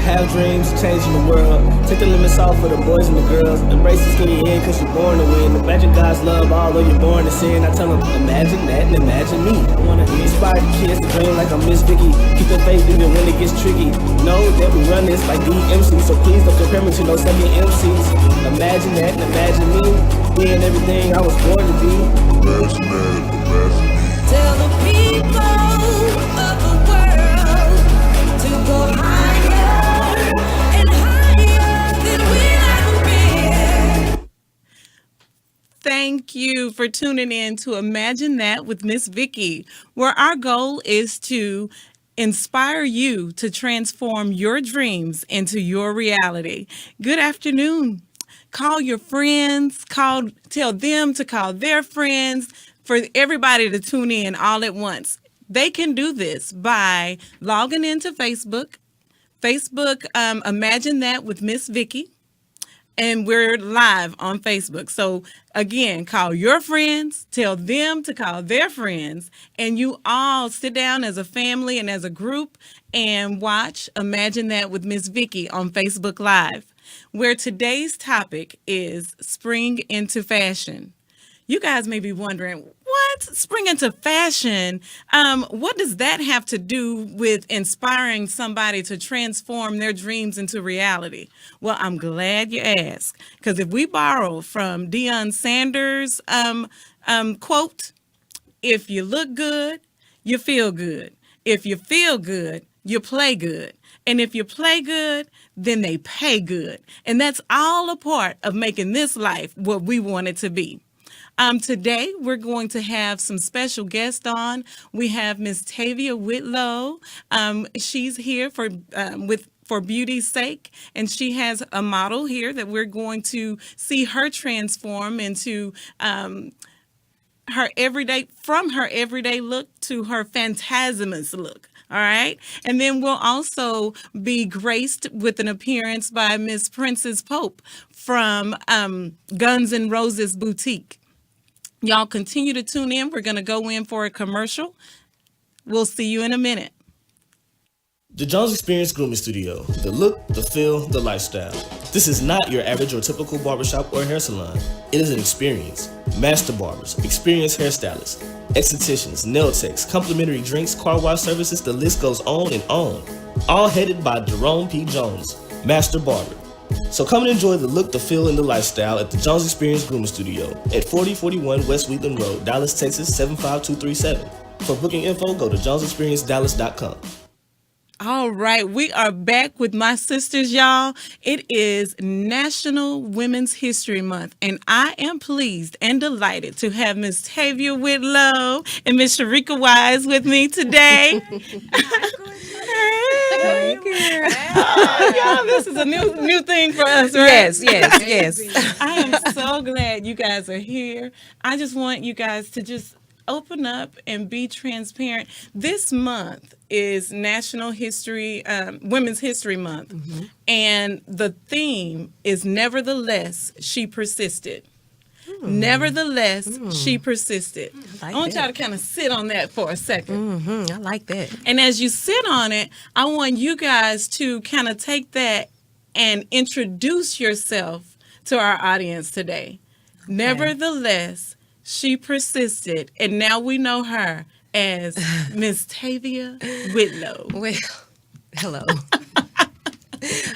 have dreams, changing the world. Take the limits off for the boys and the girls. Embrace the skinny end, cause you're born to win. Imagine God's love, although you're born to sin. I tell them, imagine that and imagine me. I wanna inspire the kids to dream like I'm Ms Vicki. Keep the faith even when it gets tricky. Know that we run this like DMC, so please don't compare me to no second MCs. Imagine that and imagine me, being everything I was born to be. Imagine that, imagine me. Tell the people of the world to go higher and higher than we've ever been. Thank you for tuning in to Imagine That with Ms Vicki, where our goal is to inspire you to transform your dreams into your reality. Good afternoon. Call your friends, tell them to call their friends, for everybody to tune in all at once. They can do this by logging into Facebook, Imagine That with Ms Vicki, and we're live on Facebook. So again, call your friends, tell them to call their friends, and you all sit down as a family and as a group and watch Imagine That with Ms Vicki on Facebook Live, where today's topic is spring into fashion. You guys may be wondering, what? Spring into fashion? What does that have to do with inspiring somebody to transform their dreams into reality? Well, I'm glad you asked, because if we borrow from Deion Sanders' quote, if you look good, you feel good. If you feel good, you play good. And if you play good, then they pay good. And that's all a part of making this life what we want it to be. Today, we're going to have some special guests on. We have Miss Tavia Whitlow. She's here for beauty's sake, and she has a model here that we're going to see her transform into her everyday look to her phantasmous look. All right. And then we'll also be graced with an appearance by Miss Princess Pope from Guns N' Roses Boutique. Y'all continue to tune in. We're going to go in for a commercial. We'll see you in a minute. The Jones Experience Grooming Studio. The look, the feel, the lifestyle. This is not your average or typical barbershop or hair salon. It is an experience. Master barbers, experienced hairstylists, estheticians, nail techs, complimentary drinks, car wash services, the list goes on and on. All headed by Jerome P. Jones, Master Barber. So come and enjoy the look, the feel, and the lifestyle at the Jones Experience Grooming Studio at 4041 West Wheatland Road, Dallas, Texas 75237. For booking info, go to jonesexperiencedallas.com. All right, we are back with my sisters, y'all. It is National Women's History Month, and I am pleased and delighted to have Miss Tavia Whitlow and Miss Sharika Wise with me today. Hey, y'all, this is a new thing for us, right? Yes. I am so glad you guys are here. I just want you guys to just open up and be transparent. This month is National History, Women's History Month, and the theme is Nevertheless, She Persisted. Nevertheless, she persisted. I want y'all to kind of sit on that for a second. I like that. And as you sit on it, I want you guys to kind of take that and introduce yourself to our audience today. Okay. Nevertheless, she persisted, and now we know her as Miss Tavia Whitlow. Well, hello.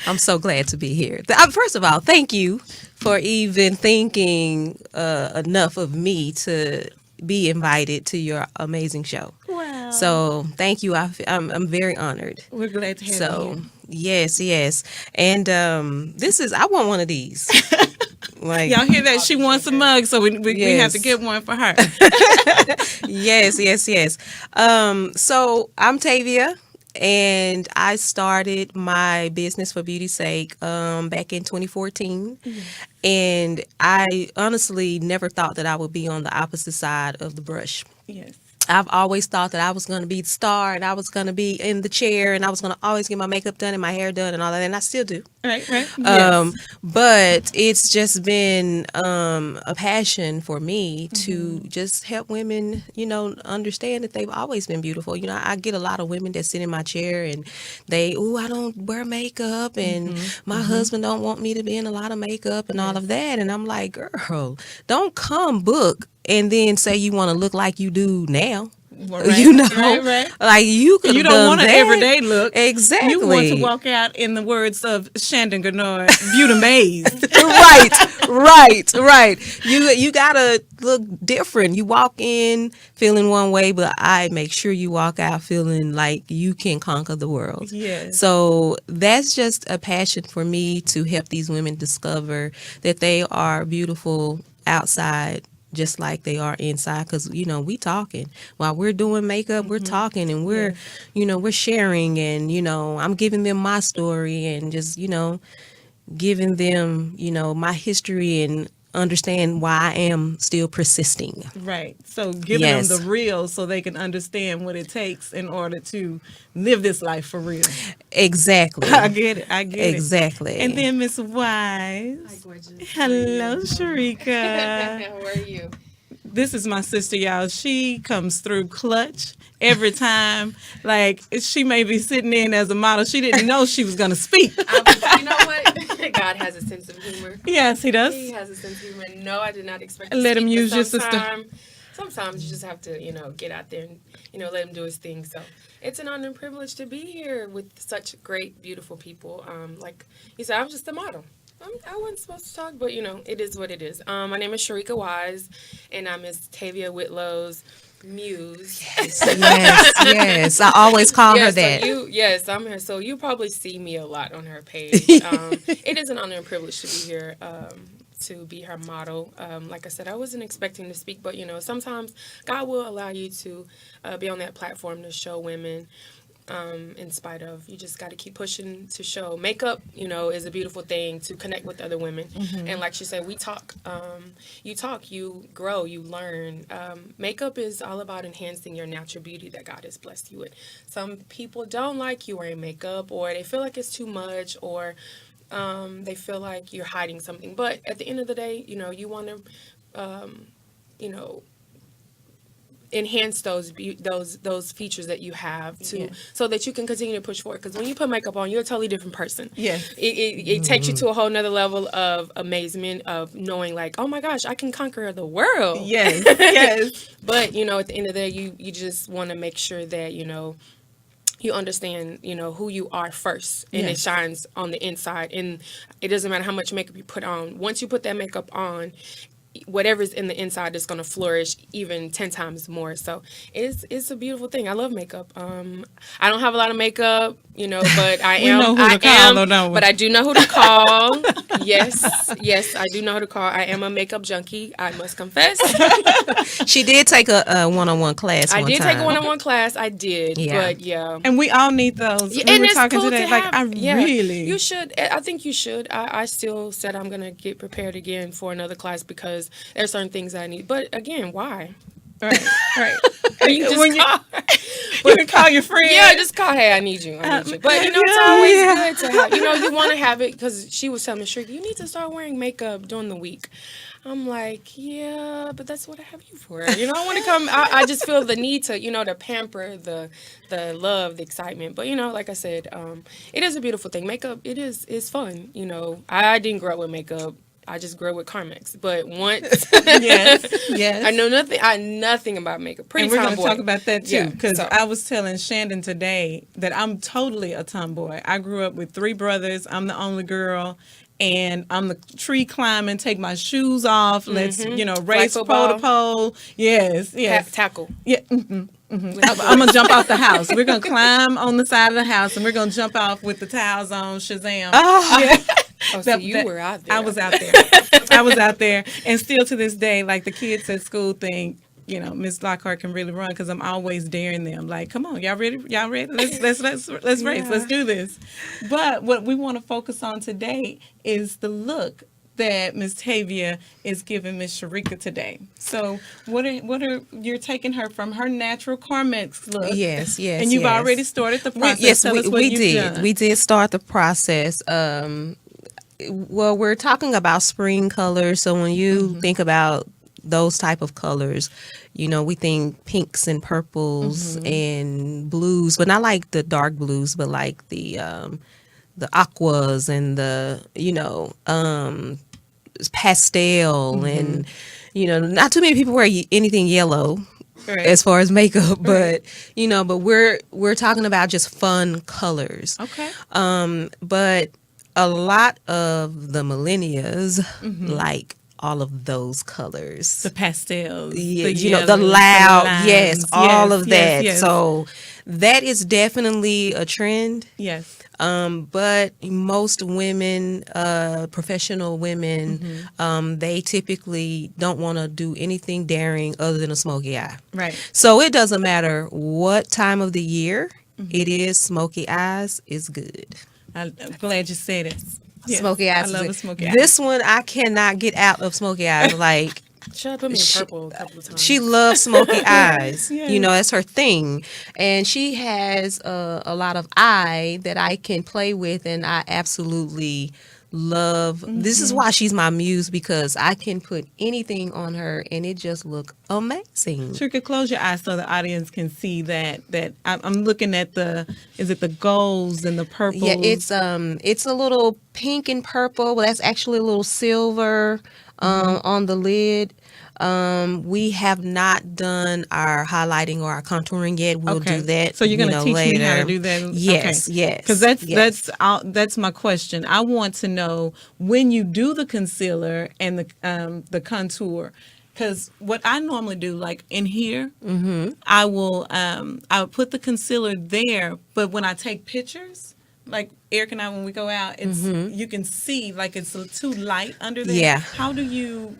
I'm so glad to be here. First of all, thank you for even thinking enough of me to be invited to your amazing show. Wow. So thank you. I'm very honored. We're glad to have you. Yes. And I want one of these. Like, y'all hear that? She wants a mug, so we have to get one for her. Yes. So I'm Tavia, and I started my business for beauty's sake back in 2014. And I honestly never thought that I would be on the opposite side of the brush. Yes. I've always thought that I was going to be the star and I was going to be in the chair and I was going to always get my makeup done and my hair done and all that, and I still do. Right. Yes. But it's just been a passion for me to just help women, understand that they've always been beautiful. I get a lot of women that sit in my chair and I don't wear makeup and my husband don't want me to be in a lot of makeup and all of that. And I'm like, girl, don't come book and then say you want to look like you do now. Right, right. Like you could. You don't want an everyday look. Exactly. You want to walk out, in the words of Shandon Gennard, beauty-mazed. right. You gotta look different. You walk in feeling one way, but I make sure you walk out feeling like you can conquer the world. Yes. So that's just a passion for me to help these women discover that they are beautiful outside, just like they are inside, because we talking while we're doing makeup. We're talking and we're we're sharing, and I'm giving them my story and just giving them my history and understand why I am still persisting. Right. So giving them the real so they can understand what it takes in order to live this life for real. Exactly. I get it. Exactly. And then Miss Wise. Hi, gorgeous. Hello, Sharika. How are you? This is my sister, y'all. She comes through clutch every time. Like, she may be sitting in as a model. She didn't know she was going to speak. You know what? God has a sense of humor. Yes, he does. He has a sense of humor. No, I did not expect to Let him speak, use but your sister. Sometimes you just have to, get out there and, let him do his thing. So it's an honor and privilege to be here with such great, beautiful people. Like you said, I'm just a model. I wasn't supposed to talk, but, it is what it is. My name is Sharika Wise, and I'm Miss Tavia Whitlow's muse. Yes. I always call her that. So I'm her. So you probably see me a lot on her page. It is an honor and privilege to be here, to be her model. Like I said, I wasn't expecting to speak, but, sometimes God will allow you to be on that platform to show women. In spite of, you just got to keep pushing to show. Makeup, is a beautiful thing to connect with other women. And like she said, we talk. You talk, you grow, you learn. Makeup is all about enhancing your natural beauty that God has blessed you with. Some people don't like you wearing makeup, or they feel like it's too much, or they feel like you're hiding something. But at the end of the day, you want to, enhance those features that you have so that you can continue to push forward. Because when you put makeup on, you're a totally different person. Yes. It takes you to a whole nother level of amazement, of knowing like, oh my gosh, I can conquer the world. Yes. But at the end of the day, you just want to make sure that you understand, who you are first, and it shines on the inside. And it doesn't matter how much makeup you put on. Once you put that makeup on, whatever's in the inside is going to flourish even 10 times more. So it's a beautiful thing. I love makeup. I don't have a lot of makeup, but I am. But I do know who to call. Yes, I do know who to call. I am a makeup junkie, I must confess. She did take a one-on-one class. I did take a one-on-one class. I did. Yeah. But yeah. And we all need those. Yeah, we and were it's talking cool today. to Like, have, really. You should. I think you should. I still said I'm going to get prepared again for another class because there's certain things I need. But again, why? Right. You just you can call your friend. Yeah, just call. Hey, I need you. But it's always good to have. You want to have it because she was telling me, Shrek, you need to start wearing makeup during the week. I'm like, yeah, but that's what I have you for. I want to come. I just feel the need to, to pamper the love, the excitement. But like I said, it is a beautiful thing. Makeup, it's fun. I didn't grow up with makeup. I just grew up with Carmex. But once, yes, I know nothing about makeup. And we're going to talk about that too, because so. I was telling Shandon today that I'm totally a tomboy. I grew up with 3 brothers. I'm the only girl. And I'm the tree climbing, take my shoes off. Let's, race pole to pole. Yes. Tackle. Yeah. I'm going to jump off the house. We're going to climb on the side of the house, and we're going to jump off with the towels on, Shazam. Oh, yeah. So you were out there. I was out there. And still to this day, like the kids at school think, Ms. Lockhart can really run because I'm always daring them. Like, come on, y'all ready? Let's race. Let's do this. But what we want to focus on today is the look that Miss Tavia is giving Miss Sharika today. So what are you're taking her from her natural Carmex look? Yes, yes, And you've yes. already started the process. Yes, Tell us what we you've did. done. We did start the process. Well, we're talking about spring colors. So when you think about those type of colors, we think pinks and purples and blues, but not like the dark blues, but like the aquas and the pastel and not too many people wear anything yellow. Right. As far as makeup, but but we're talking about just fun colors. Okay. But a lot of the millennials like all of those colors. The pastels. Yeah, the the yellows, loud, the limes. yes, all of that. Yes. So that is definitely a trend. Yes. But most women, professional women, they typically don't want to do anything daring other than a smoky eye. Right. So it doesn't matter what time of the year it is, smoky eyes is good. I'm glad you said it. Yes. Smoky eyes. I love is a good. smoky eye. This one I cannot get out of smoky eyes. Like She put me in purple a couple of times. she loves smoky eyes. Yes. That's her thing, and she has a lot of eye that I can play with, and I absolutely love. This is why she's my muse, because I can put anything on her and it just look amazing. Sharika, close your eyes so the audience can see that I'm looking at is it the golds and the purples? Yeah, it's a little pink and purple. Well, that's actually a little silver on the lid. We have not done our highlighting or our contouring yet. We'll do that. So you're going to teach later. me how to do that? Yes, okay. yes. Because that's my question. I want to know when you do the concealer and the contour. Because what I normally do, like in here, I will put the concealer there. But when I take pictures, like Eric and I, when we go out, it's you can see like it's too light under there. Yeah. How do you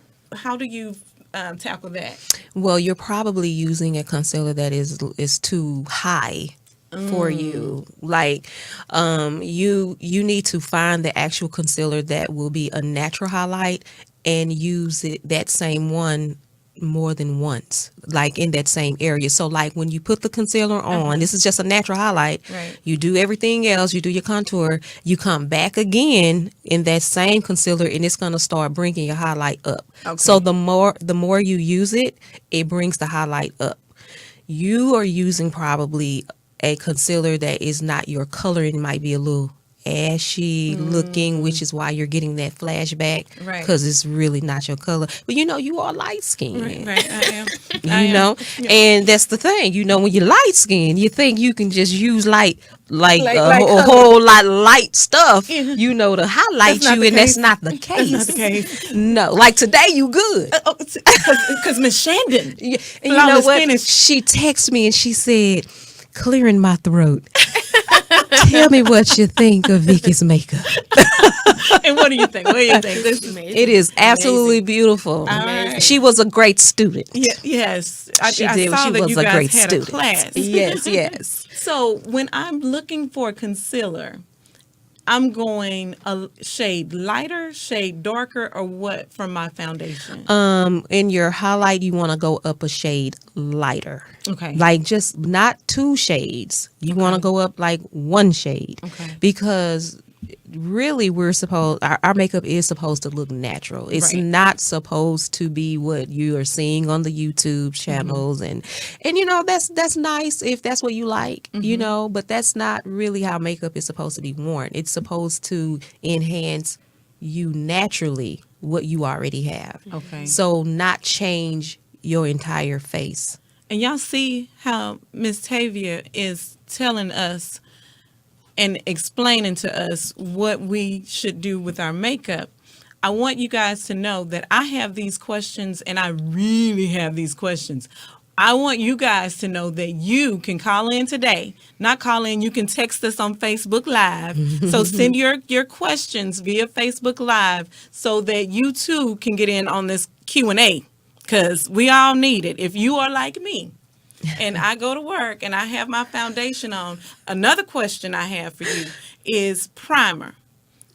tackle that? Well, you're probably using a concealer that is too high for you. Like, you need to find the actual concealer that will be a natural highlight and use that same one more than once, like in that same area. So like when you put the concealer on, this is just a natural highlight. Right. You do everything else, you do your contour, you come back again in that same concealer and it's going to start bringing your highlight up. Okay. So the more you use it, it brings the highlight up. You are using probably a concealer that is not your color. It might be a little ashy looking, which is why you're getting that flashback, Right. because it's really not your color. But you are light skinned. Right, I am. And that's the thing. When you're light skinned, you think you can just use like color. whole lot of light stuff, to highlight That's not you, the and that's case. not the case. That's not the case. No, like today you good. Because Miss Shandon. Yeah, and you know Flawless what? finish. She texted me and she said, "Clearing my throat. Tell me what you think of Vicki's makeup." And what do you think? What do you think? This is Amazing. It is absolutely beautiful. right. She was a great student. yes. She I did. saw She that was you a guys great had student. a class. Yes, yes. So when I'm looking for concealer, I'm going a shade lighter, shade darker, or what from my foundation? In your highlight, you want to go up a shade lighter. Okay. Like just not 2 shades. You want to go up like 1 shade. Okay. Because really our makeup is supposed to look natural. It's Right. not supposed to be what you are seeing on the YouTube channels and that's nice if that's what you like, but that's not really how makeup is supposed to be worn. It's supposed to enhance you naturally what you already have. Okay. So not change your entire face. And y'all see how Miss Tavia is telling us and explaining to us what we should do with our makeup. I want you guys to know that I have these questions, and I really have these questions. I want you guys to know that you can call in today. Not call in, you can text us on Facebook Live. So send your questions via Facebook Live so that you too can get in on this Q&A, because we all need it. If you are like me, and I go to work and I have my foundation on, another question I have for you is primer.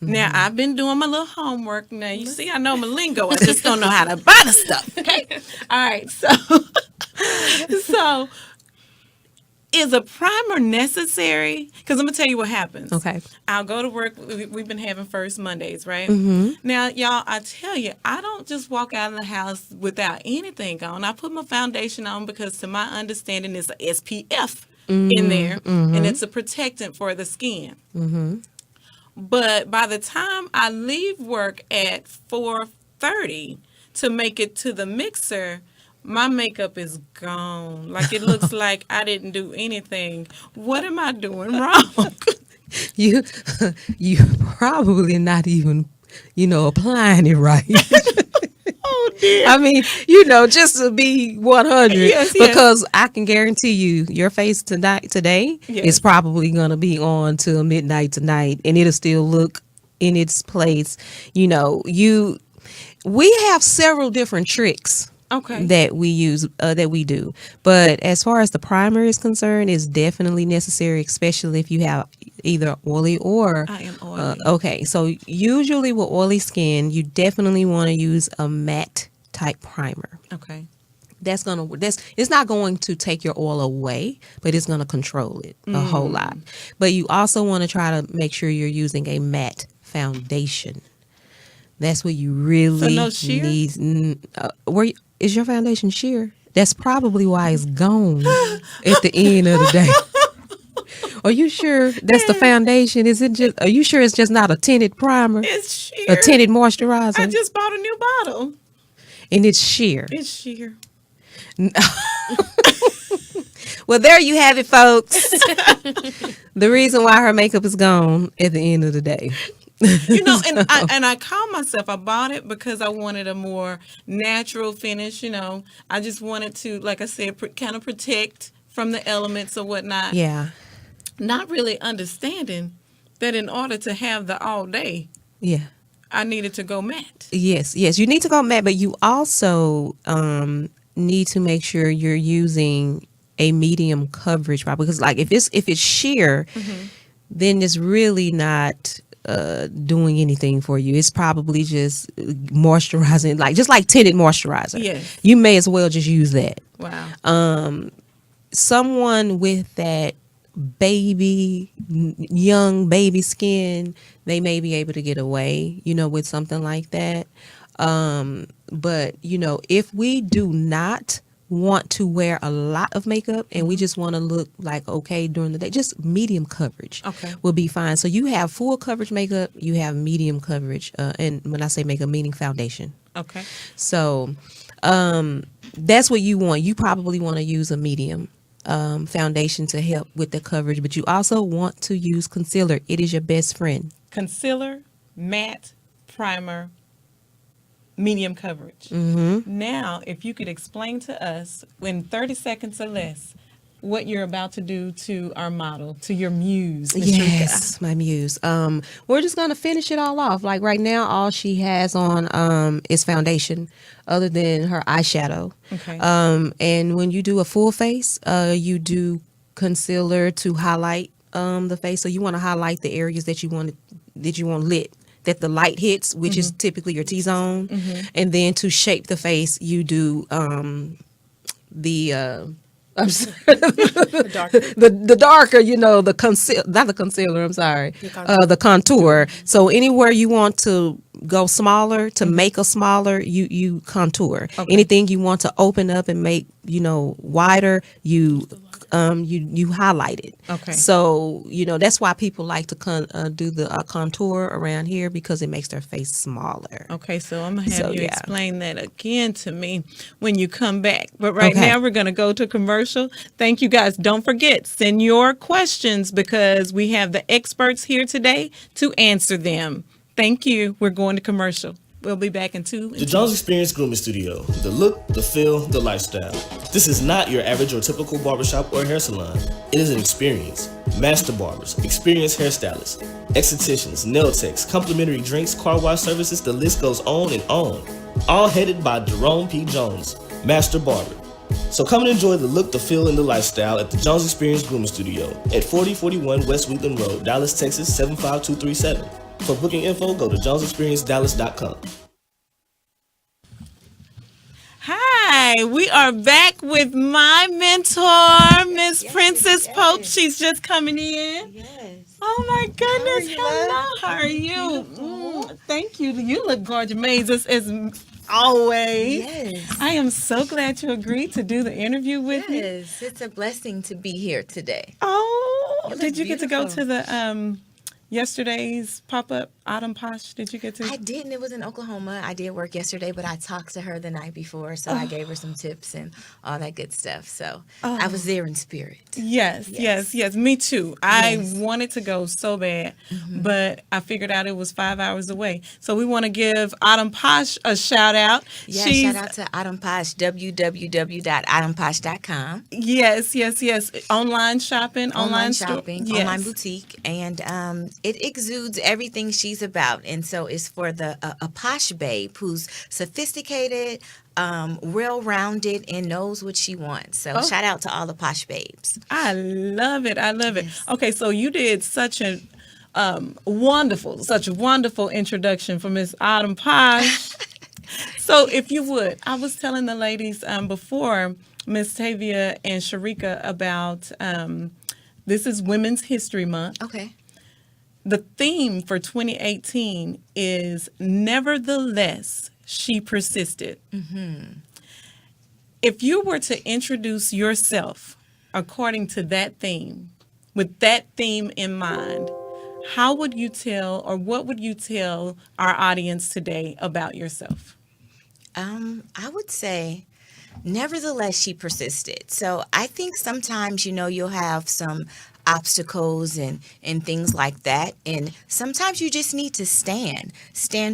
Now, I've been doing my little homework. Now, you see, I know my lingo. I just don't know how to buy the stuff. Okay. All right. So is a primer necessary? Because I'm going to tell you what happens. Okay. I'll go to work. We've been having First Mondays, right? Mm-hmm. Now, y'all, I tell you, I don't just walk out of the house without anything on. I put my foundation on because, to my understanding, it's a SPF in there, and it's a protectant for the skin. Mm-hmm. But by the time I leave work at 4:30 to make it to the mixer, my makeup is gone. Like, it looks like I didn't do anything. What am I doing wrong? You probably not even, applying it right. Oh, dear. I mean, just to be 100, Yes. because I can guarantee you, your face today Yes. is probably going to be on till midnight tonight, and it'll still look in its place. We have several different tricks. Okay. That we use, that we do. But as far as the primer is concerned, it's definitely necessary, especially if you have either oily or... I am oily. Okay, so usually with oily skin, you definitely want to use a matte type primer. Okay. It's not going to take your oil away, but it's going to control it a whole lot. But you also want to try to make sure you're using a matte foundation. That's what you really no sheer? need. Is your foundation sheer? That's probably why it's gone at the end of the day. Are you sure that's the foundation? Are you sure it's just not a tinted primer? It's sheer. A tinted moisturizer? I just bought a new bottle. And it's sheer. It's sheer. Well, there you have it, folks. The reason why her makeup is gone at the end of the day. And I call myself, I bought it because I wanted a more natural finish. I just wanted to, like I said, kind of protect from the elements or whatnot. Yeah. Not really understanding that in order to have the all day, Yeah. I needed to go matte. Yes. You need to go matte, but you also need to make sure you're using a medium coverage, right? Because if it's sheer, then it's really not doing anything for you. It's probably just moisturizing, just like tinted moisturizer. Yes. You may as well just use that. Wow. Someone with that young baby skin, they may be able to get away, with something like that. But if we do not want to wear a lot of makeup and we just want to look like okay during the day, just medium coverage will be fine. So you have full coverage makeup, you have medium coverage, and when I say makeup, meaning foundation. Okay. So that's what you want. You probably want to use a medium foundation to help with the coverage, but you also want to use concealer. It is your best friend. Concealer, matte, primer, medium coverage. Now, if you could explain to us in 30 seconds or less what you're about to do to our model, to your muse, Ms. Yes, my muse. We're just gonna finish it all off. Like right now, all she has on is foundation, other than her eyeshadow. Okay. And when you do a full face, you do concealer to highlight the face. So you want to highlight the areas that you want lit, that the light hits, which is typically your T-zone. And then to shape the face, you do the darker, not the concealer, I'm sorry, the contour. So anywhere you want to go smaller, to make a smaller, you contour. Okay. Anything you want to open up and make, wider, you highlight it. Okay. So, that's why people like to do the contour around here, because it makes their face smaller. Okay, so I'm going to have So, you yeah. explain that again to me when you come back. But right Okay. now, we're going to go to commercial. Thank you, guys. Don't forget, send your questions because we have the experts here today to answer them. Thank you. We're going to commercial. We'll be back in 2 The minutes. Jones Experience Grooming Studio. The look, the feel, the lifestyle. This is not your average or typical barbershop or hair salon. It is an experience. Master barbers, experienced hairstylists, estheticians, nail techs, complimentary drinks, car wash services, the list goes on and on. All headed by Jerome P. Jones, Master Barber. So come and enjoy the look, the feel, and the lifestyle at the Jones Experience Grooming Studio at 4041 West Wheatland Road, Dallas, Texas 75237. For booking info, go to jonesexperience.dallas.com. Hi, we are back with my mentor, Miss Princess Pope. She's just coming in. Yes. Oh my goodness! How are you, Hello, love? how are you? Thank you. You look gorgeous, amazing as always. Yes. I am so glad you agreed to do the interview with me. Yes, it's a blessing to be here today. Oh, You look did you get to go beautiful. to the yesterday's pop-up Autumn Posh? Did you get to? I didn't. It was in Oklahoma. I did work yesterday, but I talked to her the night before, so I gave her some tips and all that good stuff. So I was there in spirit. Yes. Me too. I Yes. wanted to go so bad, but I figured out it was 5 hours away. So we want to give Autumn Posh a shout out. Yeah, She's- shout out to Autumn Posh, www.autumnposh.com. Yes. Online shopping, Online store. shopping, Yes. online boutique, and it exudes everything she's about. And so it's for the a posh babe who's sophisticated, well-rounded, and knows what she wants. So shout out to all the posh babes. I love it. Yes. Okay, so you did such a wonderful introduction for Miss Autumn Posh. So if you would, I was telling the ladies before, Miss Tavia and Sharika, about this is Women's History Month. Okay. The theme for 2018 is Nevertheless, She Persisted. If you were to introduce yourself according to that theme, with that theme in mind, how would you tell, or what would you tell our audience today about yourself? I would say, nevertheless, she persisted. So I think sometimes, you'll have some obstacles and things like that. And sometimes you just need to stand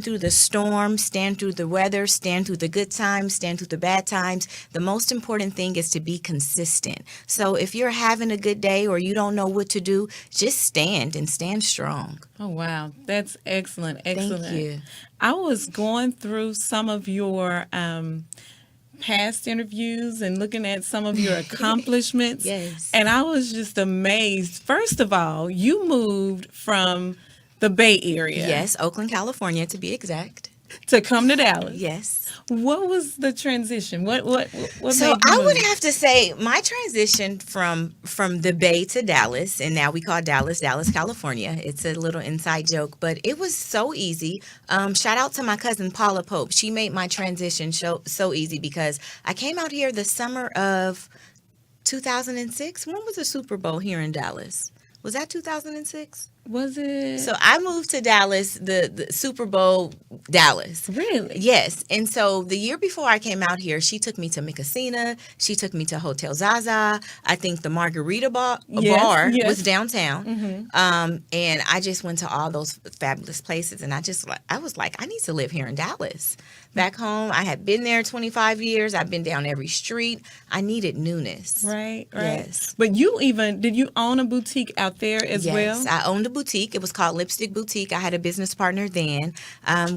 through the storm, stand through the weather, stand through the good times, stand through the bad times. The most important thing is to be consistent. So if you're having a good day or you don't know what to do, just stand and stand strong. Oh, wow. That's excellent. Excellent. Thank you. I was going through some of your past interviews and looking at some of your accomplishments. Yes. And I was just amazed. First of all, you moved from the Bay Area. Yes, Oakland, California, to be exact. To come to Dallas. Yes. What was the transition? What So made you I would move? have to say my transition from the Bay to Dallas, and now we call Dallas, California. It's a little inside joke, but it was so easy. Shout out to my cousin Paula Pope. She made my transition so easy because I came out here the summer of 2006. When was the Super Bowl here in Dallas? Was that 2006? Was it? So I moved to Dallas, the Super Bowl Dallas. Really? Yes. And so the year before I came out here, she took me to Micasina. She took me to Hotel Zaza. I think the Margarita bar Yes. was downtown. And I just went to all those fabulous places. And I was like, I need to live here in Dallas. Back home, I had been there 25 years. I've been down every street. I needed newness. Right. Yes. But did you own a boutique out there as well? Yes, I owned a boutique. It was called Lipstick Boutique. I had a business partner then.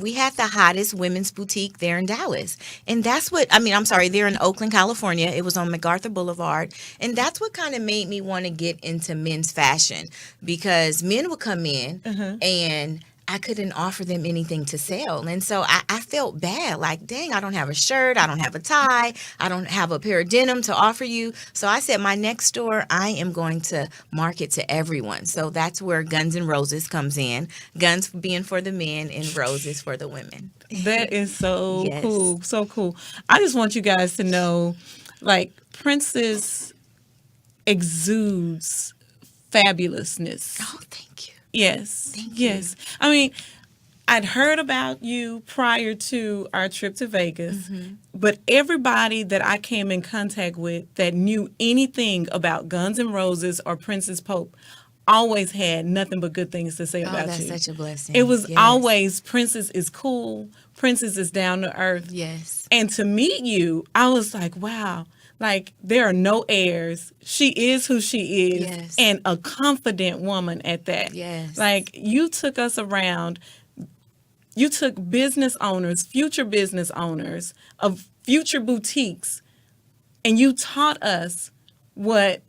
We had the hottest women's boutique there in Dallas. And that's there in Oakland, California. It was on MacArthur Boulevard. And that's what kind of made me want to get into men's fashion, because men would come in and I couldn't offer them anything to sell. And so I felt bad, like, dang, I don't have a shirt, I don't have a tie, I don't have a pair of denim to offer you. So I said, my next store, I am going to market to everyone. So that's where Guns N' Roses comes in. Guns being for the men and roses for the women. That is so Yes. cool. So cool. I just want you guys to know, like, Princess exudes fabulousness. Oh, thank you. Yes. Thank you. Yes. I mean, I'd heard about you prior to our trip to Vegas, but everybody that I came in contact with that knew anything about Guns N' Roses or Princess Pope always had nothing but good things to say Oh, about that's you. such a blessing. It was Yes. always Princess is cool, Princess is down to earth. Yes. And to meet you, I was like, wow, like there are no airs. She is who she is, Yes. and a confident woman at that. Yes. Like you took us around. You took business owners, future business owners of future boutiques, and you taught us what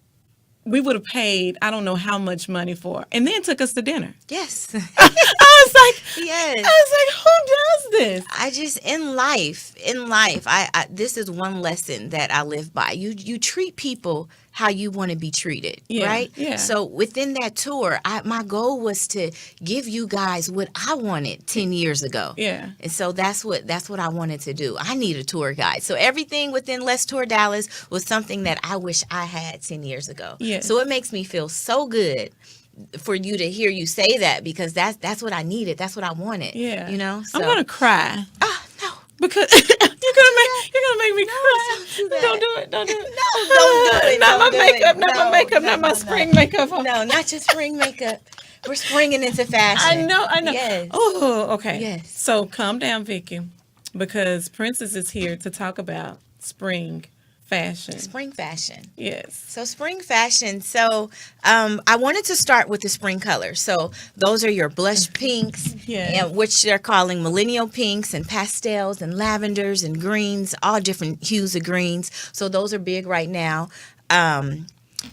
we would have paid, I don't know how much money for, and then took us to dinner. Yes. I was like, Yes. I was like, who does this? I just in life, I this is one lesson that I live by. You treat people how you want to be treated, Yeah, right? yeah. So within that tour, my goal was to give you guys what I wanted 10 years ago. Yeah. And so that's what I wanted to do. I need a tour guide. So everything within Let's Tour Dallas was something that I wish I had 10 years ago. Yes. So it makes me feel so good for you to hear you say that, because that's what I needed. That's what I wanted. Yeah. You know? So, I'm gonna cry Ah, no. because you're gonna make me cry. don't do that. Don't do it. Don't do it. No, don't do it. Not my Don't do makeup. it. Not my No, makeup. no, Not my no, spring makeup. No, not your spring makeup. We're springing into fashion. I know. Yes. Oh, okay. Yes. So calm down, Vicki, because Princess is here to talk about spring fashion. Spring fashion. Yes. So spring fashion. So I wanted to start with the spring colors. So those are your blush pinks, Yes. and which they're calling millennial pinks and pastels and lavenders and greens, all different hues of greens. So those are big right now.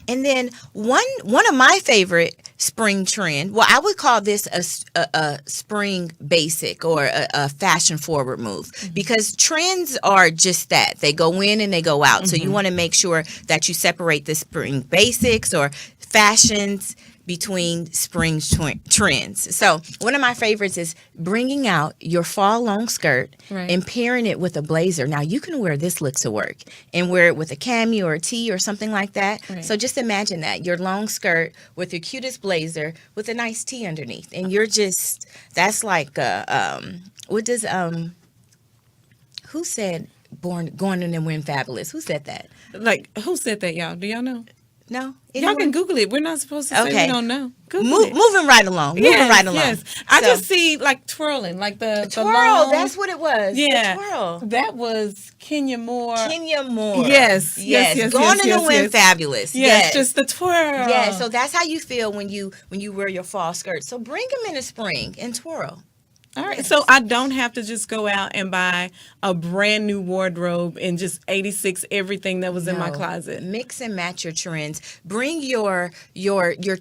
And then one of my favorite spring trend, well, I would call this a spring basic or a fashion forward move, because trends are just that. They go in and they go out. So you want to make sure that you separate the spring basics or fashions between spring trends. So one of my favorites is bringing out your fall long skirt Right. and pairing it with a blazer. Now you can wear this look to work and wear it with a cami or a tee or something like that. Right. So just imagine that, your long skirt with your cutest blazer with a nice tee underneath, and you're just, that's like what does who said going in and win fabulous? Who said that? Like, who said that, y'all? Do y'all know? No? Y'all Anyone? can Google it. We're not supposed to say Okay. we don't know. Google Move, it. moving right along. Moving right along. Yes. I So- just see like twirling, like the Twirl, long, that's what it was. yeah. The twirl. That was Kenya Moore. Kenya Moore. Yes, yes, yes, Going yes, in yes, the wind yes. fabulous. Yes, just the twirl. Yeah, so that's how you feel when you wear your fall skirt. So bring them in the spring and twirl. All right, so I don't have to just go out and buy a brand new wardrobe and just 86 everything that was in my No. closet. Mix and match your trends. Bring your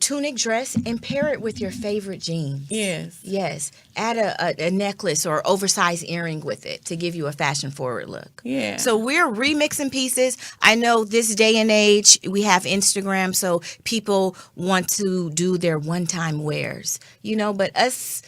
tunic dress and pair it with your favorite jeans. Yes. Yes. Add a necklace or oversized earring with it to give you a fashion forward look. Yeah. So we're remixing pieces. I know this day and age we have Instagram, so people want to do their one-time wears, but us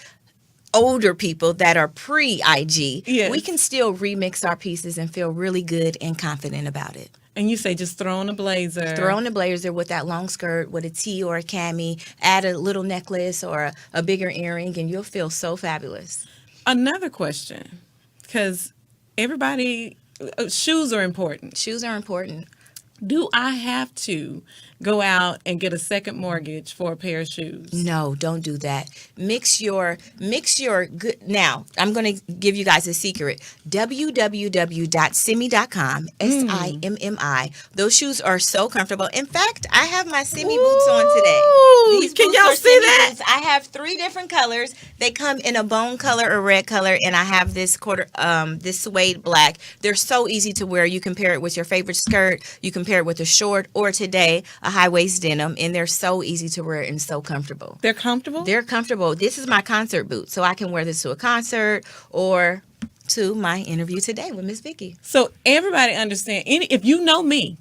older people that are pre-IG, Yes. we can still remix our pieces and feel really good and confident about it. And you say just throw on a blazer. Throw on a blazer with that long skirt with a tee or a cami, add a little necklace or a bigger earring, and you'll feel so fabulous. Another question, because everybody, shoes are important. Shoes are important. Do I have to go out and get a second mortgage for a pair of shoes? No, don't do that. Mix your good. Now, I'm going to give you guys a secret. www.simmi.com, SIMMI. Those shoes are so comfortable. In fact, I have my Simmi boots on today. Ooh, can boots y'all are see Simmi that? boots. I have 3 different colors. They come in a bone color, a red color, and I have this this suede black. They're so easy to wear. You can pair it with your favorite skirt. You can pair it with a short, or today a high waist denim, and they're so easy to wear and so comfortable. They're comfortable? They're comfortable. This is my concert boot, so I can wear this to a concert or to my interview today with Ms Vicki. So everybody understand, if you know me,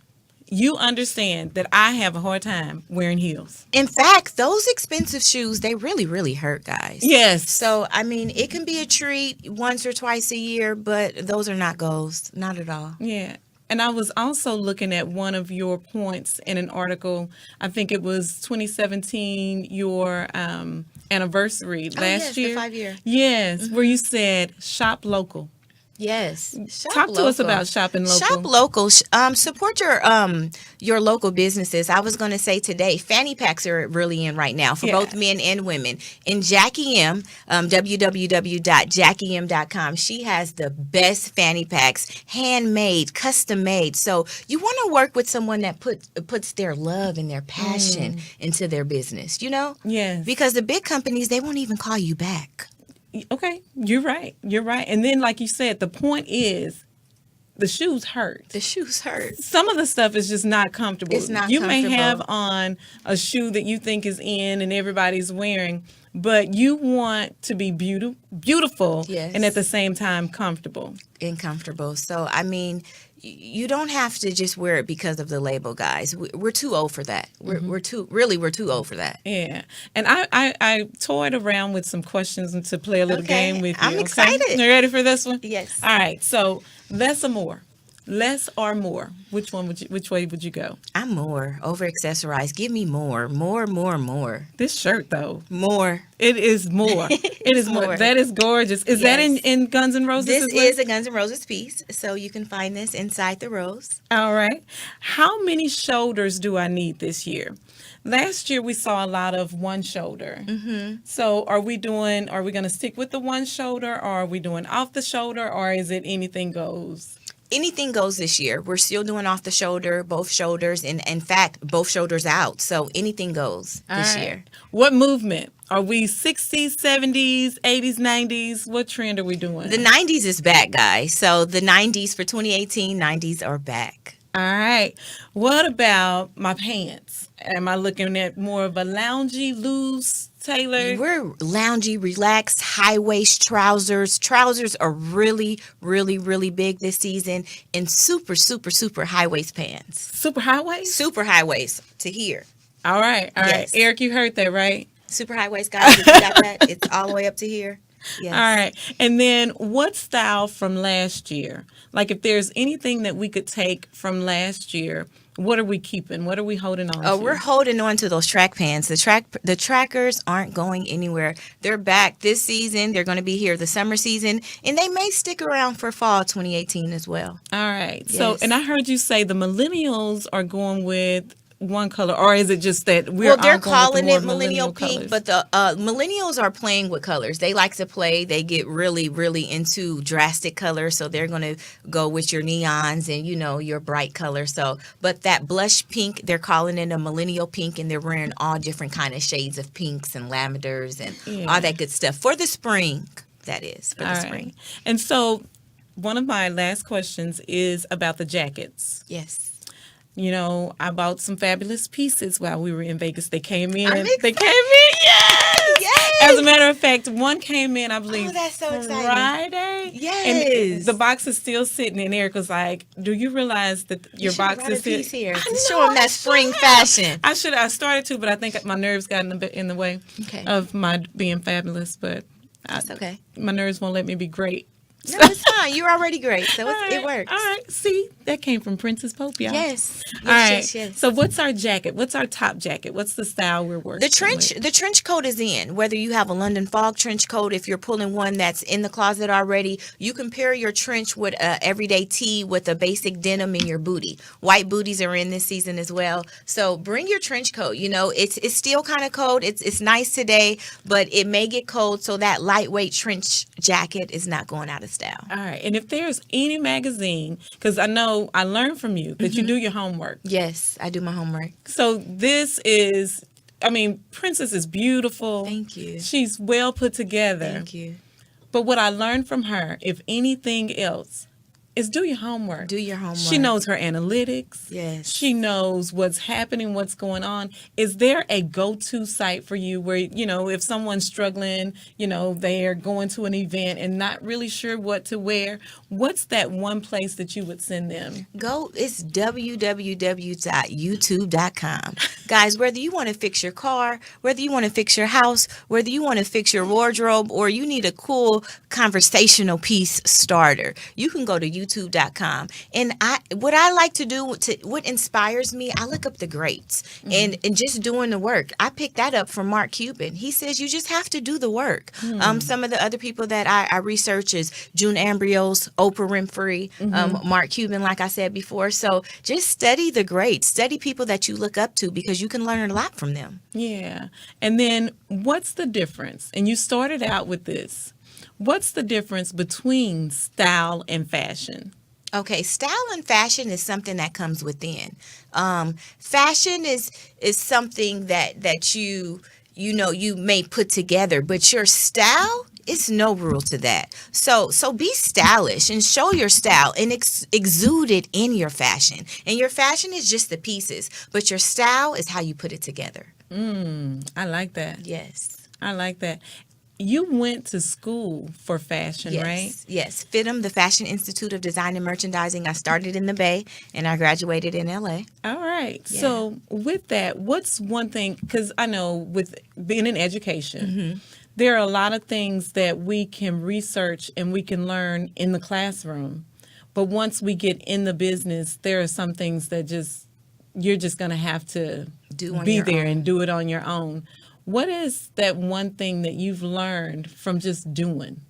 you understand that I have a hard time wearing heels. In fact, those expensive shoes, they really, really hurt, guys. Yes. So, I mean, it can be a treat once or twice a year, but those are not goals. Not at all. Yeah. And I was also looking at one of your points in an article. I think it was 2017, your anniversary last yes, the year. 5-year. Yes, where you said shop local. Yes. Shop Talk to us local. about shopping local. Shop local. Support your local businesses. I was going to say today, fanny packs are really in right now for Yeah. both men and women. And Jackie M, www.jackiem.com, she has the best fanny packs, handmade, custom made. So you want to work with someone that puts their love and their passion into their business, Yes. Because the big companies, they won't even call you back. Okay, you're right. You're right. And then, like you said, the point is the shoes hurt. The shoes hurt. Some of the stuff is just not comfortable. It's not You may comfortable. have on a shoe that you think is in and everybody's wearing, but you want to be beautiful, Yes. and at the same time comfortable. And comfortable. So, I mean, you don't have to just wear it because of the label, guys. We're too old for that. We're too old for that. Yeah, and I toyed around with some questions and to play a little Okay, game with you. I'm okay? excited. You ready for this one? Yes. All right. So less or more, less or more. Which way would you go? I'm more over accessorized. Give me more. This shirt though, More. it is more. It is more. more. That is gorgeous. Is that Yes. in Guns N' Roses? This as well? is a Guns N' Roses piece, so you can find this inside the rose. All right. How many shoulders do I need this year? Last year we saw a lot of one shoulder. Mm-hmm. So are we going to stick with the one shoulder, or are we doing off the shoulder, or is it anything goes? Anything goes this year. We're still doing off the shoulder, both shoulders, and in fact, both shoulders out. So anything goes this All right. year. What movement? Are we 60s, 70s, 80s, 90s? What trend are we doing? The 90s is back, guys. So the 90s for 2018, 90s are back. All right. What about my pants? Am I looking at more of a loungy, loose, tailored? We're loungy, relaxed, high waist trousers. Trousers are really, really, really big this season, and super, super, super high waist pants. Super high waist? Super high waist to here. All right. All right. Yes. Eric, you heard that, right? Super high waist, guys. If you got that, it's all the way up to here. Yes. All right. And then what style from last year? Like if there's anything that we could take from last year, what are we keeping? What are we holding on Oh, to? we're holding on to those track pants. The trackers aren't going anywhere. They're back this season. They're going to be here the summer season, and they may stick around for fall 2018 as well. All right. So, Yes. and I heard you say the millennials are going with one color, or is it just that we're Well, they're all going with the calling more it millennial pink, colors? but the millennials are playing with colors. They like to play. They get really, really into drastic colors, so they're going to go with your neons and your bright colors. So, but that blush pink, they're calling it a millennial pink, and they're wearing all different kind of shades of pinks and lavenders and all that good stuff for the spring. That is for the All right. spring. And so, one of my last questions is about the jackets. Yes. I bought some fabulous pieces while we were in Vegas. They came in. I'm They excited. came in. Yes. Yes. As a matter of fact, one came in, I believe, Oh, that's so exciting. Friday. Yes. And the box is still sitting, and Eric was like, "Do you realize that your You box should is brought a piece here I to know, show 'em that I spring should have. fashion. I started to, but I think my nerves got in the way Okay. of my being fabulous. But That's okay. my nerves won't let me be great. No, it's fine. You're already great, so All right, it works. All right. See, that came from Princess Pope, y'all. Yes. All right. Yes. So what's our jacket? What's our top jacket? What's the style we're working The trench coat is in. Whether you have a London fog trench coat, if you're pulling one that's in the closet already, you can pair your trench with a everyday tee with a basic denim in your booty. White booties are in this season as well. So bring your trench coat. It's still kind of cold. It's nice today, but it may get cold. So that lightweight trench jacket is not going out of style. All right. And if there's any magazine, because I know I learned from you that you do your homework. Yes, I do my homework. So this is, Princess is beautiful. Thank you. She's well put together. Thank you. But what I learned from her, if anything else, is do your homework. Do your homework. She knows her analytics. Yes. She knows what's happening, what's going on. Is there a go-to site for you where, if someone's struggling, they're going to an event and not really sure what to wear, what's that one place that you would send them? It's www.youtube.com. Guys, whether you want to fix your car, whether you want to fix your house, whether you want to fix your wardrobe, or you need a cool conversational piece starter, you can go to youtube.com. And what I like to do, what inspires me, I look up the greats and just doing the work. I picked that up from Mark Cuban. He says you just have to do the work. Some of the other people that I research is June Ambrios, Oprah Winfrey, Mark Cuban, like I said before. So just study the greats, study people that you look up to, because you can learn a lot from them. Yeah. And then what's the difference? And you started out with this. What's the difference between style and fashion? Okay, style and fashion is something that comes within. Fashion is something that you may put together, but your style, it's no rule to that. So be stylish and show your style and exude it in your fashion. And your fashion is just the pieces, but your style is how you put it together. I like that. Yes. I like that. You went to school for fashion, right? Yes. FITM, the Fashion Institute of Design and Merchandising. I started in the Bay and I graduated in LA. All right. Yeah. So with that, what's one thing, because I know with being in education, there are a lot of things that we can research and we can learn in the classroom. But once we get in the business, there are some things that you're just going to have to be there and do it on your own. What is that one thing that you've learned from just doing?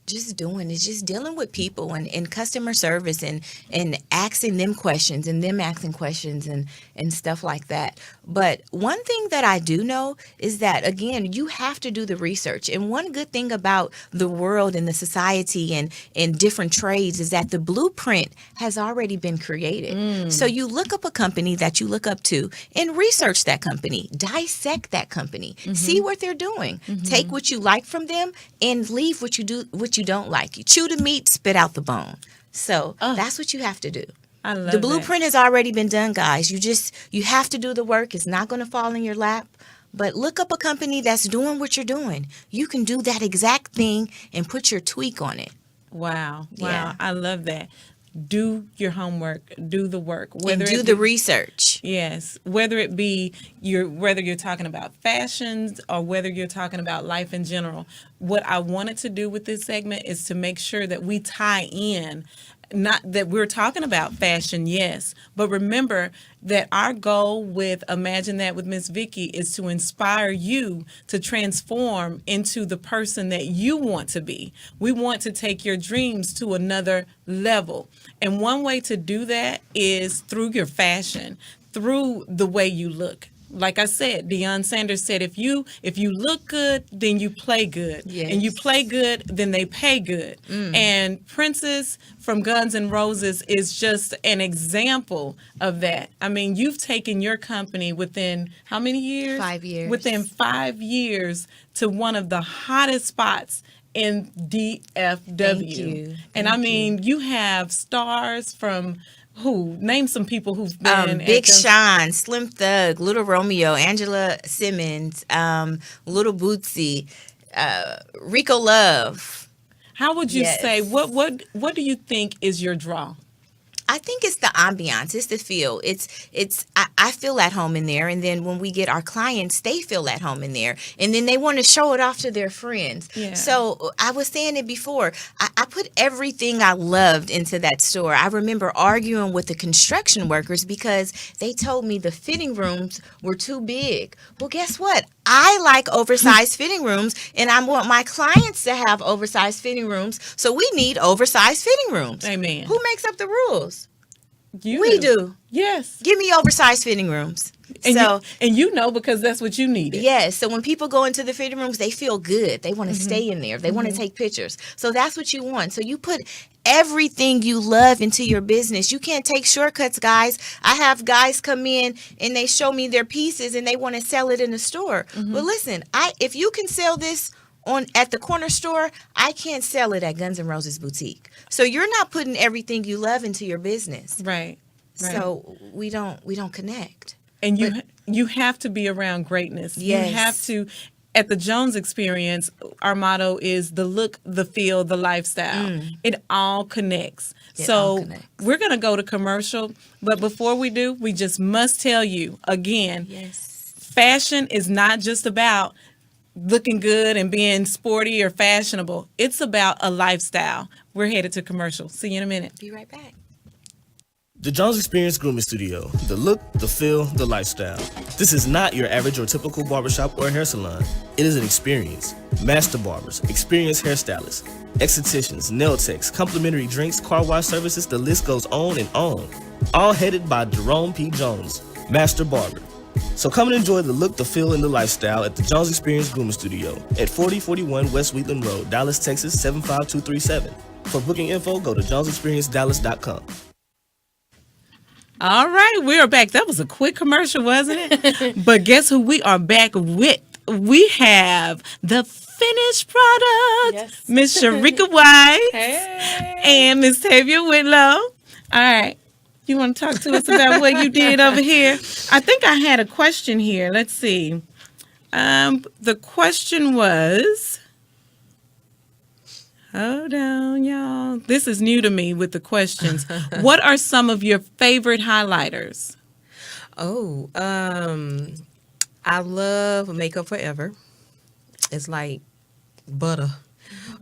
Just doing is just dealing with people and customer service and asking them questions and them asking questions and stuff like that. But one thing that I do know is that, again, you have to do the research. And one good thing about the world and the society and different trades is that the blueprint has already been created. So you look up a company that you look up to and research that company, dissect that company, see what they're doing, take what you like from them and leave what you don't like. You chew the meat, spit out the bone. So that's what you have to do. I love The blueprint has already been done, guys. You have to do the work. It's not going to fall in your lap. But look up a company that's doing what you're doing. You can do that exact thing and put your tweak on it. Wow. Yeah. I love that. Do your homework, do the work, And do the research. Yes, whether it be whether you're talking about fashions or whether you're talking about life in general. What I wanted to do with this segment is to make sure that we tie in, not that we're talking about fashion, yes, but remember that our goal with Imagine That with Ms. Vicki is to inspire you to transform into the person that you want to be. We want to take your dreams to another level. And one way to do that is through your fashion, through the way you look. Like I said, Deion Sanders said, if you look good, then you play good. Yes. And you play good, then they pay good. And Princess from Guns N' Roses is just an example of that. I mean, you've taken your company within how many years? 5 years. Within 5 years to one of the hottest spots in DFW. Thank you. And I mean, you have stars from who? Name some people who've been Big Sean, Slim Thug, Little Romeo, Angela Simmons, Little Bootsy, Rico Love. How would you Yes. say what do you think is your draw? I think it's the ambiance, it's the feel. I feel at home in there, and then when we get our clients, they feel at home in there, and then they want to show it off to their friends. Yeah. So I was saying it before. I put everything I loved into that store. I remember arguing with the construction workers because they told me the fitting rooms were too big. Well, guess what? I like oversized fitting rooms, and I want my clients to have oversized fitting rooms. So we need oversized fitting rooms. Amen. Who makes up the rules? You We do. Yes. Give me oversized fitting rooms. And you know because that's what you needed. Yes. So when people go into the fitting rooms, they feel good. They want to stay in there. They want to take pictures. So that's what you want. So you put everything you love into your business. You can't take shortcuts, guys. I have guys come in and they show me their pieces and they want to sell it in the store. Well, listen, if you can sell this at the corner store, I can't sell it at Guns N' Roses boutique. So you're not putting everything you love into your business. Right. So we don't connect. And you have to be around greatness. Yes. You have to. At the Jones Experience, our motto is the look, the feel, the lifestyle. It all connects. all connects. We're going to go to commercial. But before we do, we just must tell you again, fashion is not just about looking good and being sporty or fashionable. It's about a lifestyle. We're headed to commercial. See you in a minute. Be right back. The Jones Experience Grooming Studio. The look, the feel, the lifestyle. This is not your average or typical barbershop or hair salon. It is an experience. Master barbers, experienced hairstylists, estheticians, nail techs, complimentary drinks, car wash services, the list goes on and on. All headed by Jerome P. Jones, Master Barber. So come and enjoy the look, the feel, and the lifestyle at the Jones Experience Grooming Studio at 4041 West Wheatland Road, Dallas, Texas 75237. For booking info, go to jonesexperiencedallas.com. All right, we are back. That was a quick commercial, wasn't it? But guess who we are back with? We have the finished product, Miss Sharika White and Miss Tavia Whitlow. All right. You want to talk to us about what you did over here? I think I had a question here. Let's see. The question was, hold on, y'all. This is new to me with the questions. What are some of your favorite highlighters? Oh, I love Makeup Forever. It's like butter.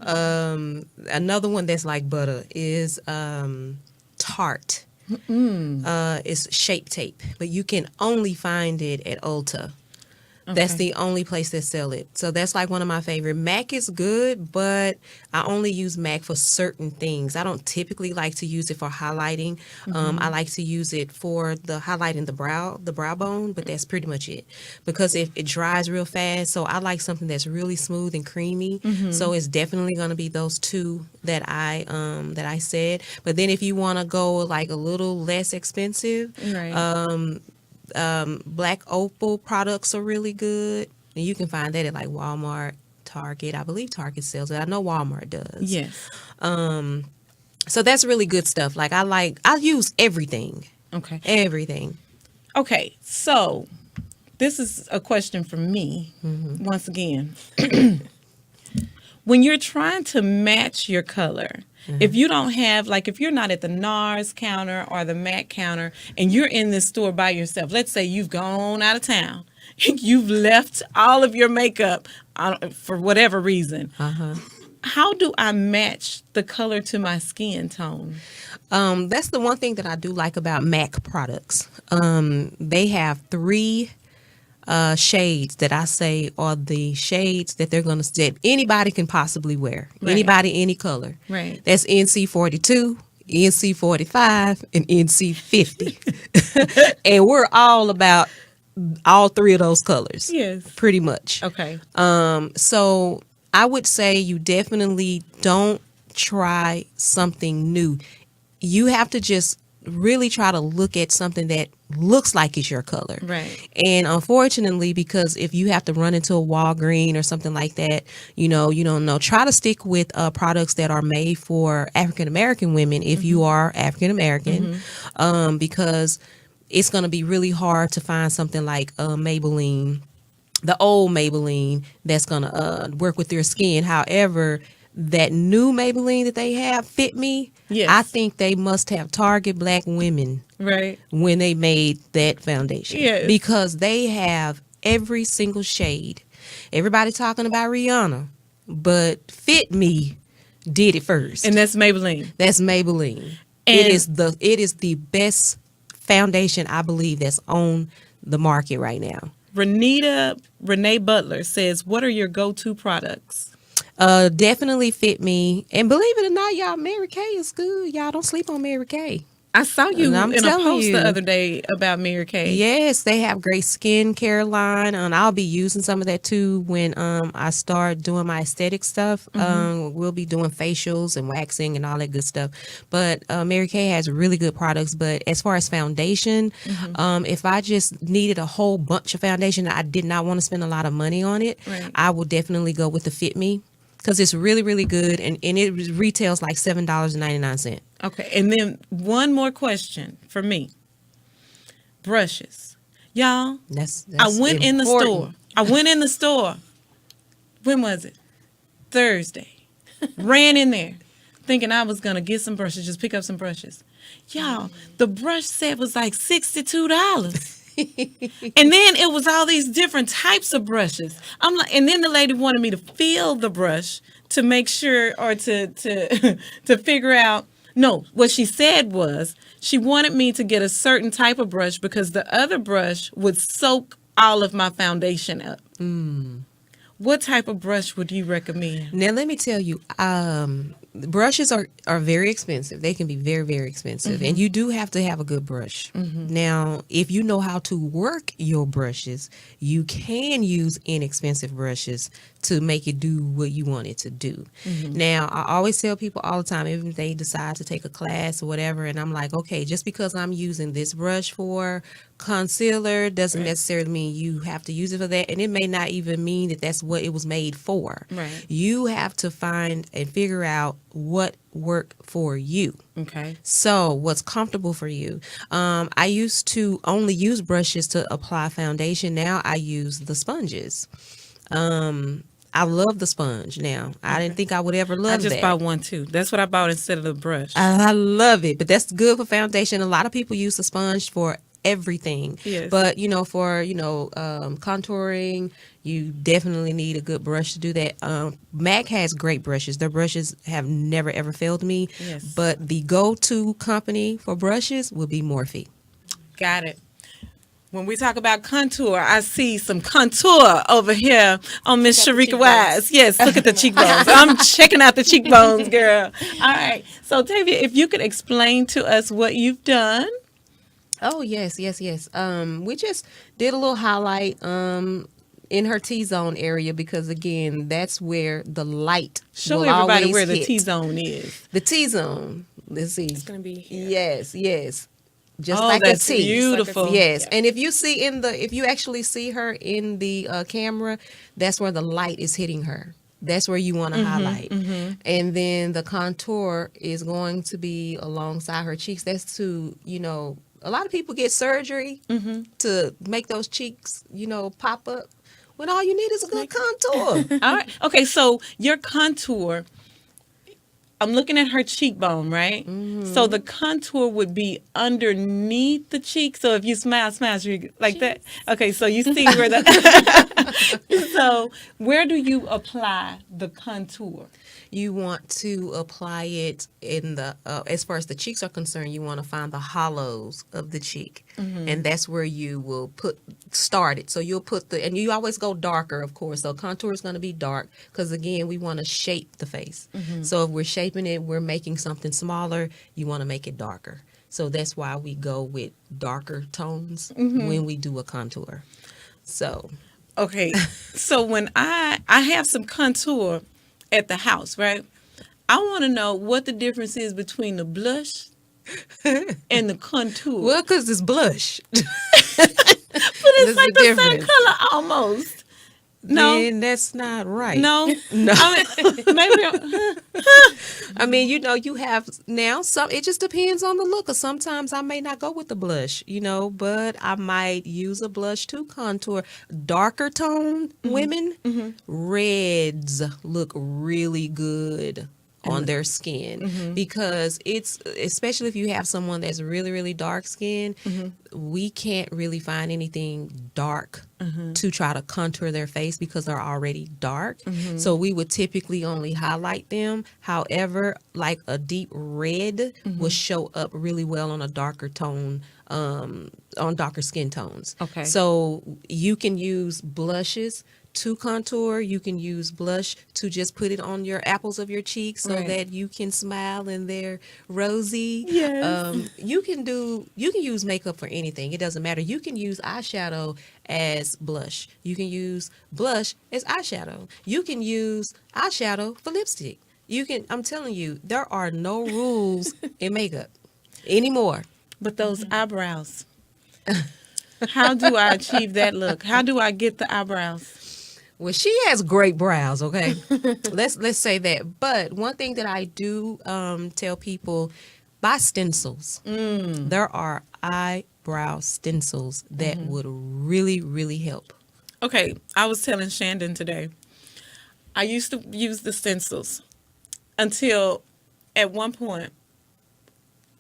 Another one that's like butter is Tarte. It's Shape Tape, but you can only find it at Ulta. That's the only place that sell it. So that's like one of my favorite. MAC is good, but I only use MAC for certain things. I don't typically like to use it for highlighting. I like to use it for the highlighting the brow bone, but that's pretty much it. Because it dries real fast, so I like something that's really smooth and creamy. So it's definitely going to be those two that I said. But then if you want to go like a little less expensive, Right. Black Opal products are really good, and you can find that at like Walmart, Target. I believe Target sells it. I know Walmart does. Yes. So that's really good stuff. Like I use everything. Okay. Everything. Okay. So this is a question from me once again. When you're trying to match your color, if you don't have, like, if you're not at the NARS counter or the MAC counter and you're in this store by yourself, let's say you've gone out of town, you've left all of your makeup for whatever reason. How do I match the color to my skin tone? That's the one thing that I do like about MAC products. They have 3 shades that I say are the shades that they're going to that anybody can possibly wear. Right. Anybody, any color. Right. That's NC42, NC45, and NC50. And we're all about all 3 of those colors. Yes. Pretty much. Okay. So I would say you definitely don't try something new. You have to just really try to look at something that looks like it's your color. Right. And unfortunately, because if you have to run into a Walgreens or something like that, you don't know, try to stick with products that are made for African American women if you are African American, because it's going to be really hard to find something like Maybelline, the old Maybelline, that's going to work with your skin. However, that new Maybelline that they have, Fit Me, Yes. I think they must have target black women Right. when they made that foundation. Yes. Because they have every single shade. Everybody talking about Rihanna, but Fit Me did it first. And that's Maybelline. That's Maybelline. And- It is the best foundation, I believe, that's on the market right now. Renee Butler says, what are your go-to products? Definitely Fit Me. And believe it or not, y'all, Mary Kay is good. Y'all don't sleep on Mary Kay. I saw you And I'm in a telling post you. the other day about Mary Kay. Yes, they have great skincare line, and I'll be using some of that too when I start doing my aesthetic stuff. We'll be doing facials and waxing and all that good stuff. But Mary Kay has really good products. But as far as foundation, if I just needed a whole bunch of foundation, I did not want to spend a lot of money on it. Right. I will definitely go with the Fit Me because it's really, really good, and it retails like $7.99. Okay, and then one more question for me. Brushes. Y'all, That's I went in the store. important. I went in the store. When was it? Thursday. Ran in there thinking I was going to get some brushes, just pick up some brushes. Y'all, the brush set was like $62. And then it was all these different types of brushes. I'm like, and then the lady wanted me to feel the brush to make sure, or to to figure out. No, what she said was she wanted me to get a certain type of brush because the other brush would soak all of my foundation up. What type of brush would you recommend? Now, let me tell you, brushes are very expensive. They can be very, very expensive. And you do have to have a good brush. Now, if you know how to work your brushes, you can use inexpensive brushes to make it do what you want it to do. Now, I always tell people all the time, if they decide to take a class or whatever, and I'm like, okay, just because I'm using this brush for concealer doesn't necessarily mean you have to use it for that, and it may not even mean that that's what it was made for. Right. You have to find and figure out what work for you. Okay. So what's comfortable for you? I used to only use brushes to apply foundation. Now I use the sponges. I love the sponge now. I didn't think I would ever love I just that. bought one too. That's what I bought instead of the brush. I love it, but that's good for foundation. A lot of people use the sponge for everything. Yes. But for contouring, you definitely need a good brush to do that. MAC has great brushes. Their brushes have never ever failed me. Yes. But the go-to company for brushes would be Morphe. Got it. When we talk about contour, I see some contour over here on Miss Check out the Sharika Wise. Yes, look at the cheekbones. I'm checking out the cheekbones, girl. All right. So, Tavia, if you could explain to us what you've done. Oh yes. We just did a little highlight in her T-zone area because again, that's where the light Show will everybody always where the hit. T-zone is. The T-zone. Let's see. It's gonna be here. Yes. Just Oh, like that's a T. beautiful. Yes. Yeah. And if you actually see her in the camera, that's where the light is hitting her. That's where you want to highlight. And then the contour is going to be alongside her cheeks. That's to, a lot of people get surgery to make those cheeks, pop up when all you need is a good contour. All right. Okay, so your contour, I'm looking at her cheekbone, right? So the contour would be underneath the cheek. So if you smile like that. Okay, so you see where so where do you apply the contour? You want to apply it in the, as far as the cheeks are concerned, you want to find the hollows of the cheek. And that's where you will start it. So you'll and you always go darker, of course. So contour is going to be dark because, again, we want to shape the face. So if we're shaping it, we're making something smaller, you want to make it darker. So that's why we go with darker tones when we do a contour. So. Okay, so when I have some contour at the house, right? I want to know what the difference is between the blush and the contour. Well, because it's blush. But it's like the same color almost. No, Then that's not right. no. No. Maybe. I mean, you have now some, it just depends on the look. Or sometimes I may not go with the blush, but I might use a blush to contour. Darker tone women, reds look really good on their skin because it's, especially if you have someone that's really, really dark skin, we can't really find anything dark to try to contour their face because they're already dark. So we would typically only highlight them. However, like a deep red will show up really well on a darker tone, on darker skin tones. Okay. So you can use blushes to contour. You can use blush to just put it on your apples of your cheeks so Right. that you can smile and they're rosy. Yes. You can use makeup for anything. It doesn't matter. You can use eyeshadow as blush. You can use blush as eyeshadow. You can use eyeshadow for lipstick. I'm telling you, there are no rules in makeup anymore. But those eyebrows. How do I achieve that look? How do I get the eyebrows? Well, she has great brows, okay? Let's say that. But one thing that I do tell people, buy stencils. There are eyebrow stencils that would really, really help. Okay, I was telling Shandon today, I used to use the stencils until at one point,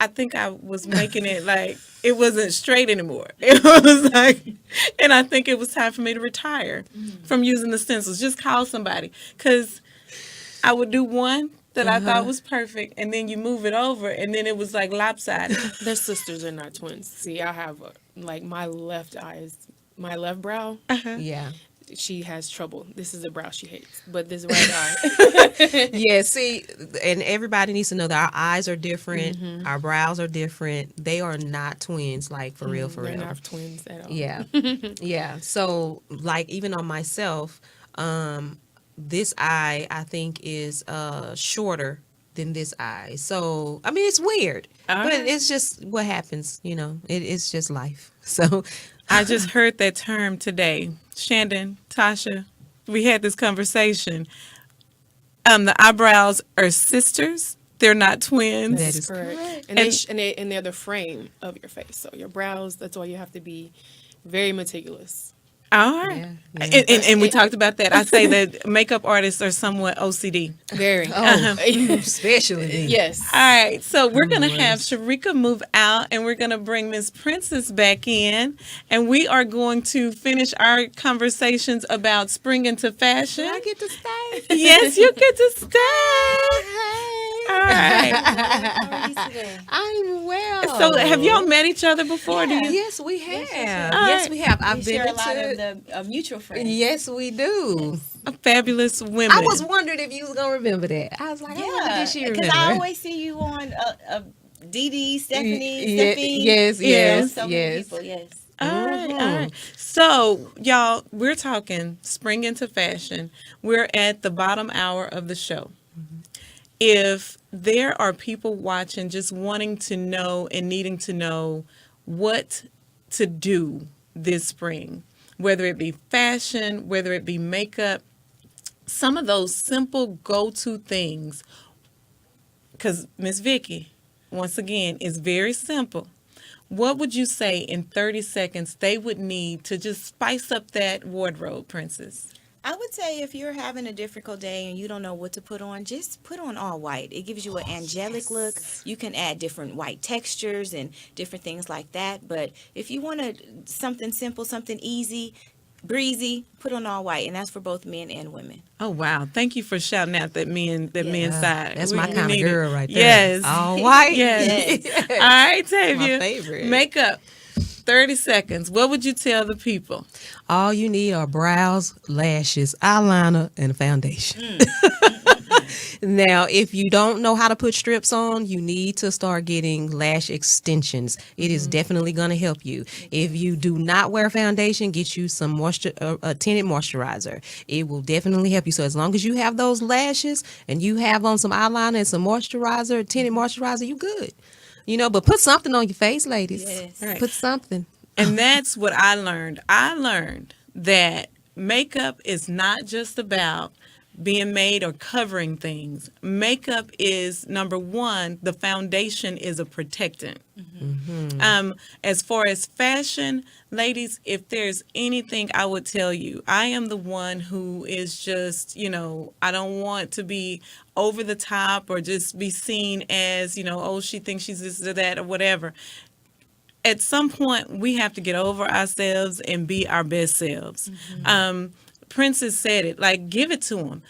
I think I was making it like it wasn't straight anymore. It was like, and I think it was time for me to retire from using the stencils. Just call somebody. Because I would do one that I thought was perfect, and then you move it over, and then it was like lopsided. Their sisters are not twins. See, I have my left brow. Yeah. She has trouble. This is a brow she hates, but this right eye. Yeah, see, and everybody needs to know that our eyes are different. Our brows are different. They are not twins, like for real, for They're real. not twins at all. Yeah. Yeah. So, like, even on myself, this eye, I think, is shorter than this eye. So, I mean, it's weird, but it's just what happens, it's just life. So, I just heard that term today. Shandon, Tasha, we had this conversation. The eyebrows are sisters. They're not twins. That is Correct. And they're the frame of your face. So your brows, that's why you have to be very meticulous. All right. Yeah. And we talked about that. I say that makeup artists are somewhat OCD. Very. Especially. Yes. All right. So we're going to have Sharika move out and we're going to bring Miss Princess back in. And we are going to finish our conversations about spring into fashion. I get to stay. Yes, you get to stay. All right. How are you today? I'm well. So have y'all met each other before? Do you? Yes, we have. yes. Yes, we have. I've We been share a lot to. of mutual friends. Yes, we do. Fabulous women. I was wondering if you was gonna remember that. I was like, I wonder Yeah, if she because remember. I always see you on Dee Dee, Stephanie, Ye- Steffi. yes, so many yes. people, yes. All right. So, y'all, we're talking spring into fashion. We're at the bottom hour of the show. If there are people watching just wanting to know and needing to know what to do this spring, whether it be fashion, whether it be makeup, some of those simple go-to things, because Ms. Vicki, once again, is very simple. What would you say in 30 seconds they would need to just spice up that wardrobe, Princess? I would say if you're having a difficult day and you don't know what to put on, just put on all white. It gives you an angelic look. You can add different white textures and different things like that. But if you want something simple, something easy, breezy, put on all white. And that's for both men and women. Oh, wow. Thank you for shouting out that men's side. That's We my kind of need it. girl right there. Yes. All white. Yes. All right, Tavia. My favorite. Makeup. 30 seconds. What would you tell the people? All you need are brows, lashes, eyeliner, and a foundation. Now, if you don't know how to put strips on, you need to start getting lash extensions. It is definitely going to help you. If you do not wear foundation, get you some a tinted moisturizer. It will definitely help you. So as long as you have those lashes and you have on some eyeliner and some moisturizer, tinted moisturizer, you good. You know, but put something on your face, ladies. Yes. Right. Put something. And that's what I learned. I learned that makeup is not just about being made or covering things. Makeup is, number one, the foundation is a protectant. As far as fashion, ladies, if there's anything I would tell you, I am the one who is just, I don't want to be over the top or just be seen as, oh, she thinks she's this or that or whatever. At some point, we have to get over ourselves and be our best selves. Princess said it, like, give it to them.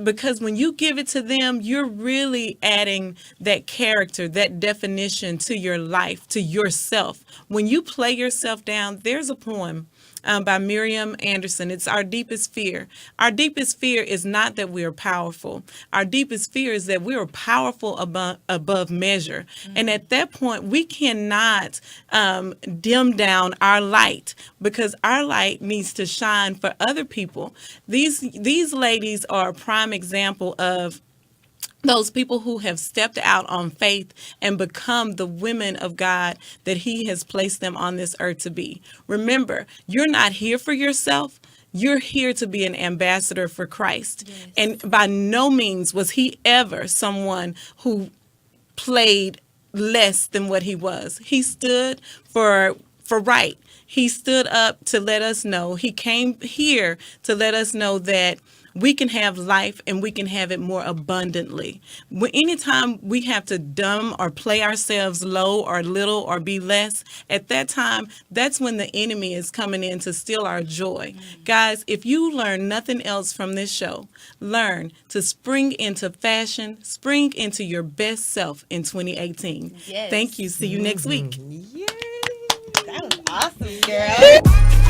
Because when you give it to them, you're really adding that character, that definition to your life, to yourself. When you play yourself down, there's a poem by Miriam Anderson. It's Our Deepest Fear. Our deepest fear is not that we are powerful. Our deepest fear is that we are powerful above measure. And at that point, we cannot dim down our light, because our light needs to shine for other people. These ladies are a prime example of those people who have stepped out on faith and become the women of God that He has placed them on this earth to be. Remember, you're not here for yourself. You're here to be an ambassador for Christ. Yes. And by no means was He ever someone who played less than what He was. He stood for right. He stood up to let us know. He came here to let us know that we can have life and we can have it more abundantly. Anytime we have to dumb or play ourselves low or little or be less, at that time, that's when the enemy is coming in to steal our joy. Guys, if you learn nothing else from this show, learn to spring into fashion, spring into your best self in 2018. Yes. Thank you. See you next week. That was awesome, girl.